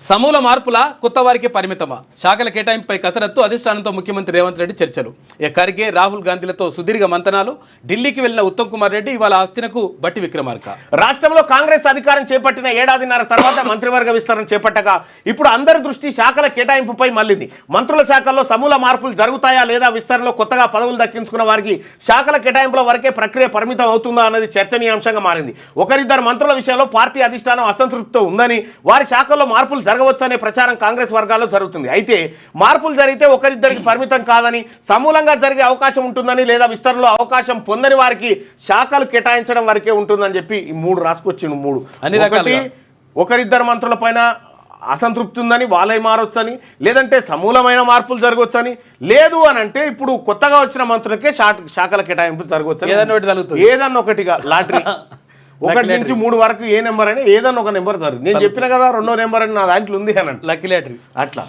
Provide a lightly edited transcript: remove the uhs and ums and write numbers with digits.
సమూల మార్పుల కొత్త వారికి పరిమితమా? శాఖల కేటాయింపుపై కసరత్తు, అధిష్టానంతో ముఖ్యమంత్రి రేవంత్ రెడ్డి చర్చలు. ఖర్గే, రాహుల్ గాంధీలతో సుదీర్ఘ మంతనాలు. ఢిల్లీకి వెళ్లిన ఉత్తమ్ కుమార్ రెడ్డి ఇవాళ హస్తినకు బట్టి విక్రమార్క. రాష్ట్రంలో కాంగ్రెస్ అధికారం చేపట్టిన ఏడాదిన్నర తర్వాత మంత్రివర్గ విస్తరణ చేపట్టగా ఇప్పుడు అందరి దృష్టి శాఖల కేటాయింపుపై మళ్ళింది. మంత్రుల శాఖల్లో సమూల మార్పులు జరుగుతాయా లేదా, విస్తరణలో కొత్తగా పదవులు దక్కించుకున్న వారికి శాఖల కేటాయింపుల వరకే ప్రక్రియ పరిమితం అవుతుందా అన్నది చర్చనీయాంశంగా మారింది. ఒకరిద్దరు మంత్రుల విషయంలో పార్టీ అధిష్టానం అసంతృప్తితో ఉందని, వారి శాఖల్లో మార్పులు జరగవచ్చు అనే ప్రచారం కాంగ్రెస్ వర్గాల్లో జరుగుతుంది. అయితే మార్పులు జరిగితే ఒకరిద్దరికి పరిమితం కాదని, సమూలంగా జరిగే అవకాశం ఉంటుందని, లేదా విస్తరణలో అవకాశం పొందని వారికి శాఖలు కేటాయించడం వరకే ఉంటుందని చెప్పి ఈ మూడు రాసుకొచ్చిండు. ఒకటి, ఒకరిద్దరు మంత్రుల పైన అసంతృప్తి ఉందని, వాళ్ళే మారొచ్చని, లేదంటే సమూలమైన మార్పులు జరగవచ్చని, లేదు అని అంటే ఇప్పుడు కొత్తగా వచ్చిన మంత్రులకే శాఖల కేటాయింపు జరగవచ్చు. ఏదన్నా ఒకటిగా లాటరీ 1 నుంచి 3 వరకు ఏ నెంబర్ అయినా ఏదన్నా ఒక నెంబర్ జరుగుతుంది. నేను చెప్పిన కదా 2వ నెంబర్ అని నా దాంట్లో ఉంది అని లక్కీ లాటరీ అట్లా.